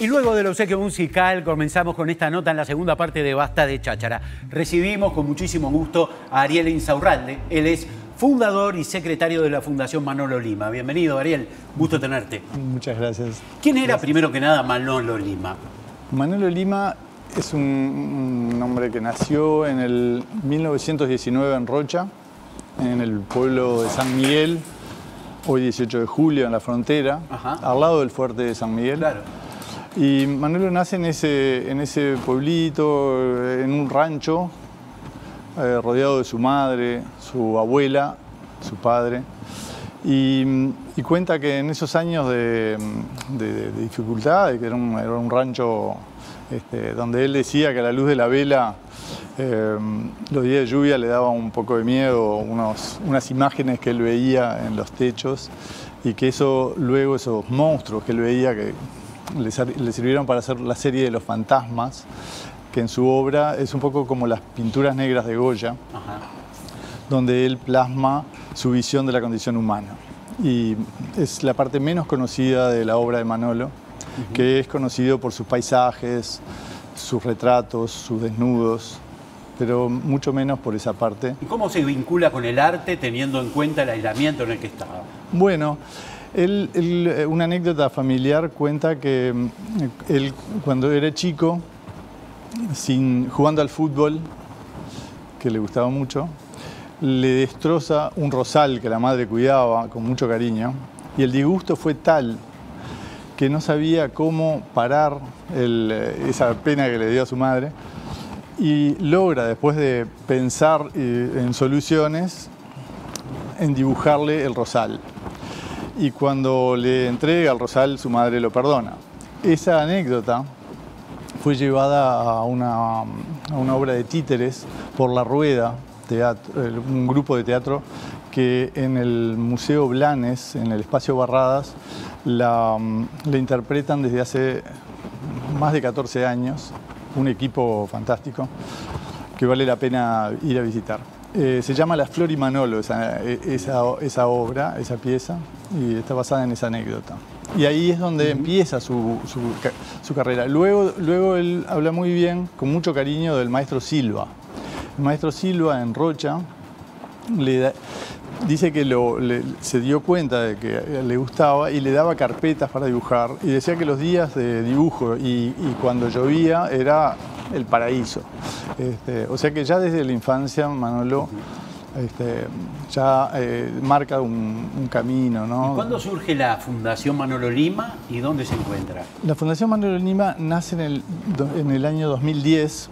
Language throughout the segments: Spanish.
Y luego del obsequio musical comenzamos con esta nota en la segunda parte de Basta de Cháchara. Recibimos con muchísimo gusto a Ariel Insaurralde. Él es fundador y secretario de la Fundación Manolo Lima. Bienvenido, Ariel. Gusto tenerte. Muchas gracias. ¿Quién era primero que nada Manolo Lima? Manolo Lima es un hombre que nació en el 1919 en Rocha, en el pueblo de San Miguel, hoy 18 de julio, en la frontera, al lado del fuerte de San Miguel. Claro. Y Manolo nace en ese pueblito, en un rancho, rodeado de su madre, su abuela, su padre. Y cuenta que en esos años de dificultad, que era un rancho donde él decía que a la luz de la vela los días de lluvia le daba un poco de miedo, unas imágenes que él veía en los techos, y que luego esos monstruos que él veía que le sirvieron para hacer la serie de los fantasmas, que en su obra es un poco como las pinturas negras de Goya, donde él plasma su visión de la condición humana. Y es la parte menos conocida de la obra de Manolo, que es conocido por sus paisajes, sus retratos, sus desnudos, pero mucho menos por esa parte. ¿Y cómo se vincula con el arte teniendo en cuenta el aislamiento en el que estaba? Bueno, una anécdota familiar cuenta que él, cuando era chico, jugando al fútbol, que le gustaba mucho, le destroza un rosal que la madre cuidaba con mucho cariño, y el disgusto fue tal que no sabía cómo parar esa pena que le dio a su madre, y logra, después de pensar en soluciones, en dibujarle el rosal. Y cuando le entrega el rosal, su madre lo perdona. Esa anécdota fue llevada a una obra de títeres por La Rueda, un grupo de teatro que en el Museo Blanes, en el Espacio Barradas, la interpretan desde hace más de 14 años, un equipo fantástico que vale la pena ir a visitar. Se llama La Flor y Manolo, esa obra, esa pieza, y está basada en esa anécdota. Y ahí es donde empieza su carrera. Luego él habla muy bien, con mucho cariño, del maestro Silva. El maestro Silva en Rocha dice que se dio cuenta de que le gustaba y le daba carpetas para dibujar, y decía que los días de dibujo y cuando llovía era el paraíso. O sea que ya desde la infancia Manolo ya marca un camino, ¿no? ¿Y cuándo surge la Fundación Manolo Lima y dónde se encuentra? La Fundación Manolo Lima nace en el año 2010.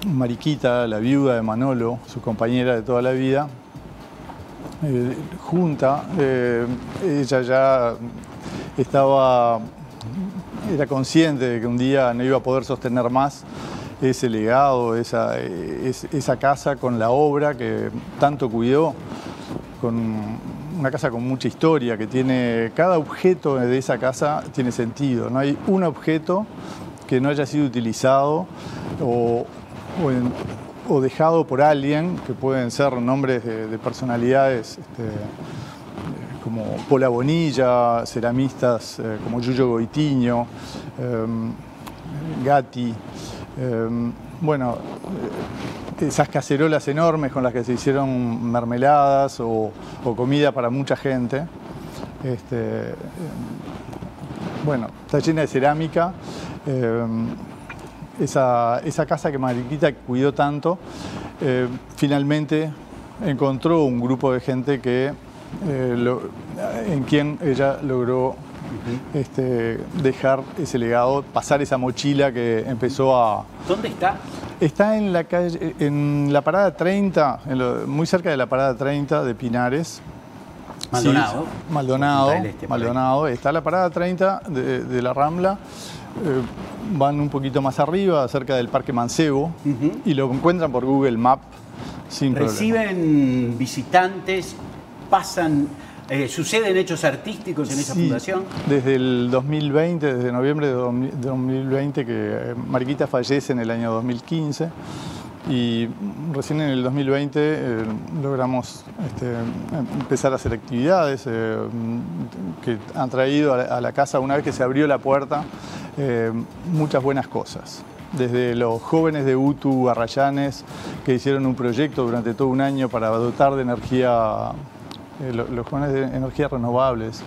Mariquita, la viuda de Manolo, su compañera de toda la vida, junta, ella ya era consciente de que un día no iba a poder sostener más ese legado, esa casa con la obra que tanto cuidó, con una casa con mucha historia, que tiene, cada objeto de esa casa tiene sentido, no hay un objeto que no haya sido utilizado o dejado por alguien, que pueden ser nombres de personalidades como Pola Bonilla, ceramistas como Yuyo Goitiño, Gatti, esas cacerolas enormes con las que se hicieron mermeladas o comida para mucha gente. Está llena de cerámica. Esa casa que Mariquita cuidó tanto, finalmente encontró un grupo de gente en quien ella logró dejar ese legado, pasar esa mochila que empezó a... ¿Dónde está? Está en la calle, en la parada 30, muy cerca de la parada 30 de Pinares. Maldonado. Sí, Maldonado. Está la parada 30 de la Rambla. Van un poquito más arriba, cerca del Parque Mancebo, y lo encuentran por Google Maps sin problema. ¿Reciben visitantes? ¿Suceden hechos artísticos en esa fundación? Desde el 2020, desde noviembre de 2020, que Mariquita fallece en el año 2015, y recién en el 2020 logramos empezar a hacer actividades que han traído a la casa, una vez que se abrió la puerta, muchas buenas cosas. Desde los jóvenes de UTU Arrayanes, que hicieron un proyecto durante todo un año para dotar de energía, los jóvenes de energías renovables,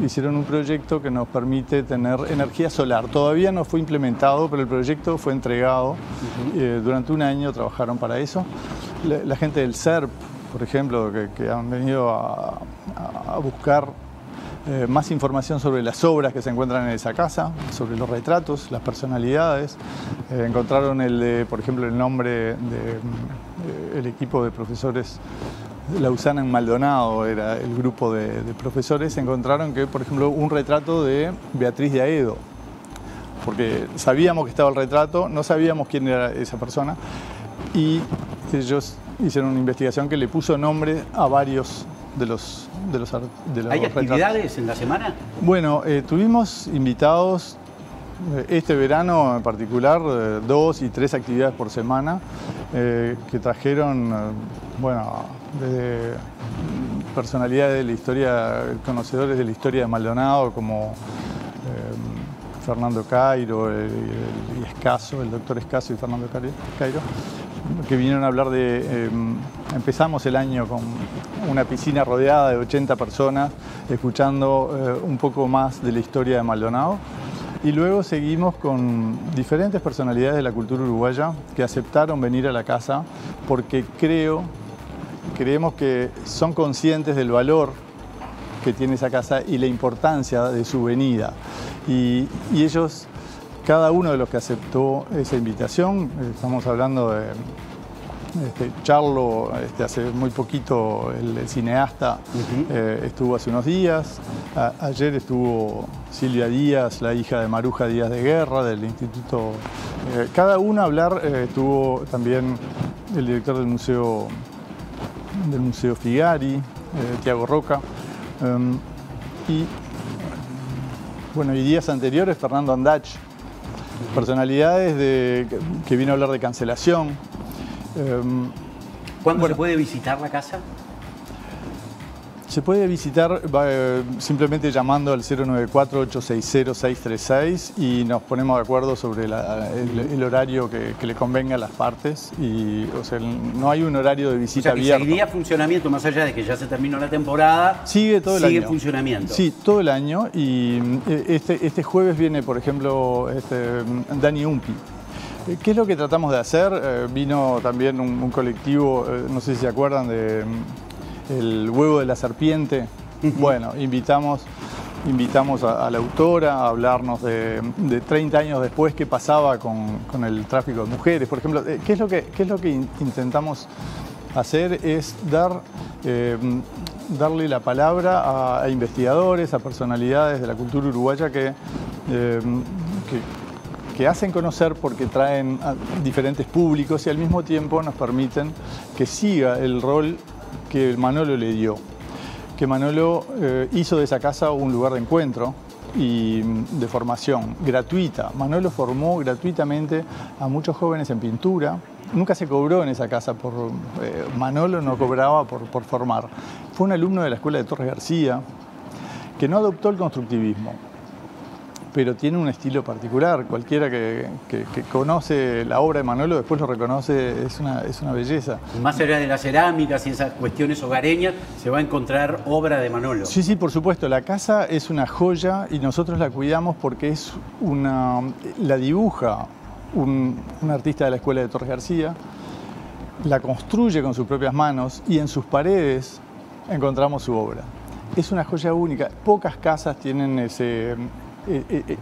hicieron un proyecto que nos permite tener energía solar. Todavía no fue implementado, pero el proyecto fue entregado. Durante un año trabajaron para eso. La gente del CERP, por ejemplo, que han venido a buscar más información sobre las obras que se encuentran en esa casa, sobre los retratos, las personalidades. Encontraron por ejemplo, el nombre del equipo de profesores Lausana en Maldonado, era el grupo de profesores. Encontraron que, por ejemplo, un retrato de Beatriz de Aedo, porque sabíamos que estaba el retrato, no sabíamos quién era esa persona, y ellos hicieron una investigación que le puso nombre a varios de los ¿Hay actividades en la semana? Bueno, tuvimos invitados este verano en particular, 2 y 3 actividades por semana, que trajeron, bueno, desde personalidades de la historia, conocedores de la historia de Maldonado, como Fernando Cairo y Escaso, el doctor Escaso y Fernando Cairo, que vinieron a hablar de... empezamos el año con una piscina rodeada de 80 personas, escuchando un poco más de la historia de Maldonado. Y luego seguimos con diferentes personalidades de la cultura uruguaya que aceptaron venir a la casa porque creemos que son conscientes del valor que tiene esa casa y la importancia de su venida. Y ellos, cada uno de los que aceptó esa invitación, estamos hablando de Charlo, hace muy poquito, el cineasta, estuvo hace unos días. Ayer estuvo Silvia Díaz, la hija de Maruja Díaz de Guerra, del Instituto. Cada uno a hablar. Estuvo también el director del Museo Figari, Tiago Roca. Y días anteriores, Fernando Andach, personalidades que vino a hablar de cancelación. ¿Cuándo se puede visitar la casa? Se puede visitar simplemente llamando al 094-860-636 y nos ponemos de acuerdo sobre el horario que le convenga a las partes. O sea, no hay un horario de visita abierto. ¿Seguiría funcionamiento más allá de que ya se terminó la temporada? Sigue todo el año. ¿Sigue funcionamiento? Sí, todo el año. Y este jueves viene, por ejemplo, Dani Umpi. ¿Qué es lo que tratamos de hacer? Vino también un colectivo, no sé si se acuerdan de El huevo de la serpiente. Bueno, invitamos a la autora a hablarnos de 30 años después qué pasaba con el tráfico de mujeres. Por ejemplo, ¿qué es lo que intentamos hacer? Es darle la palabra a investigadores, a personalidades de la cultura uruguaya que hacen conocer porque traen a diferentes públicos y al mismo tiempo nos permiten que siga el rol que Manolo le dio. Que Manolo hizo de esa casa un lugar de encuentro y de formación gratuita. Manolo formó gratuitamente a muchos jóvenes en pintura. Nunca se cobró en esa casa Manolo no cobraba por formar. Fue un alumno de la Escuela de Torres García que no adoptó el constructivismo, pero tiene un estilo particular. Cualquiera que conoce la obra de Manolo después lo reconoce, es una belleza. Más allá de las cerámicas y esas cuestiones hogareñas, se va a encontrar obra de Manolo. Sí, sí, por supuesto. La casa es una joya y nosotros la cuidamos porque la dibuja un artista de la Escuela de Torres García, la construye con sus propias manos y en sus paredes encontramos su obra. Es una joya única. Pocas casas tienen ese...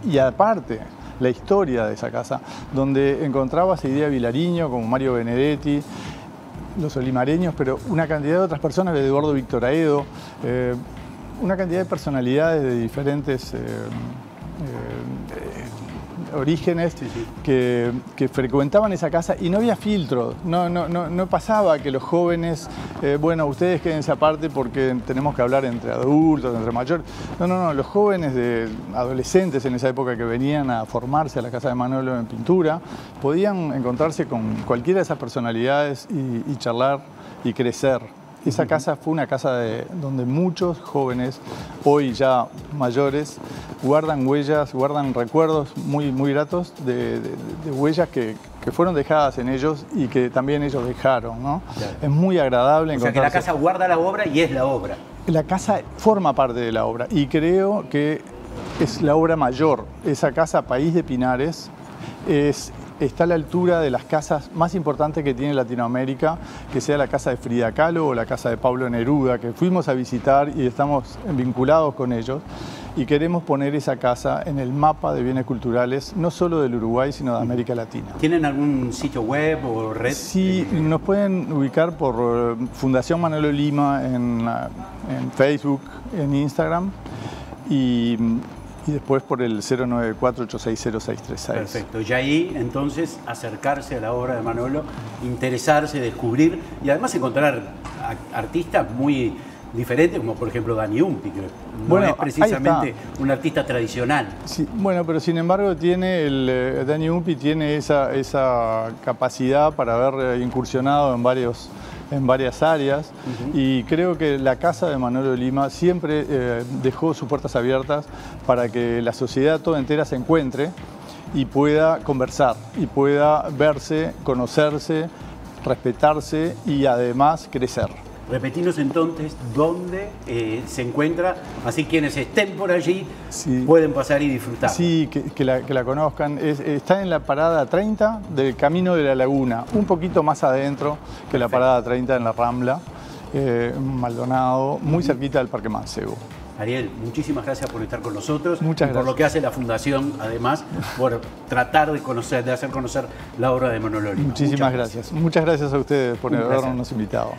Y aparte, la historia de esa casa, donde encontrabas a Idea Vilariño, como Mario Benedetti, los olimareños, pero una cantidad de otras personas, de Eduardo Víctor Aedo, una cantidad de personalidades de diferentes orígenes, sí, sí, que frecuentaban esa casa y no había filtro, no pasaba que los jóvenes, bueno, ustedes quédense aparte porque tenemos que hablar entre adultos, entre mayores. No, los jóvenes adolescentes en esa época que venían a formarse a la casa de Manolo en pintura, podían encontrarse con cualquiera de esas personalidades y charlar y crecer. Esa casa fue una casa donde muchos jóvenes, hoy ya mayores, guardan huellas, guardan recuerdos muy, muy gratos de huellas que fueron dejadas en ellos y que también ellos dejaron, ¿no? Claro. Es muy agradable encontrarse. O sea que la casa guarda la obra y es la obra. La casa forma parte de la obra y creo que es la obra mayor. Esa casa, País de Pinares, está a la altura de las casas más importantes que tiene Latinoamérica, que sea la casa de Frida Kahlo o la casa de Pablo Neruda, que fuimos a visitar y estamos vinculados con ellos. Y queremos poner esa casa en el mapa de bienes culturales, no solo del Uruguay, sino de América Latina. ¿Tienen algún sitio web o red? Sí, nos pueden ubicar por Fundación Manolo Lima en Facebook, en Instagram y después por el 094-860-636. Perfecto. Y ahí entonces acercarse a la obra de Manolo, interesarse, descubrir y además encontrar artistas muy diferentes, como por ejemplo Dani Umpi, que no es precisamente un artista tradicional. Sí, bueno, pero sin embargo Dani Umpi tiene esa capacidad para haber incursionado en varias áreas y creo que la casa de Manolo Lima siempre dejó sus puertas abiertas para que la sociedad toda entera se encuentre y pueda conversar y pueda verse, conocerse, respetarse y además crecer. Repetinos entonces dónde se encuentra, así quienes estén por allí sí, pueden pasar y disfrutar. Sí, que la conozcan. Está en la parada 30 del Camino de la Laguna, un poquito más adentro que la parada 30 en la Rambla, Maldonado, muy cerquita del Parque Mancebo. Ariel, muchísimas gracias por estar con nosotros. Muchas gracias. Por lo que hace la Fundación, además, por tratar de hacer conocer la obra de Manolo Lima. Muchísimas gracias. Muchas gracias a ustedes por habernos invitado.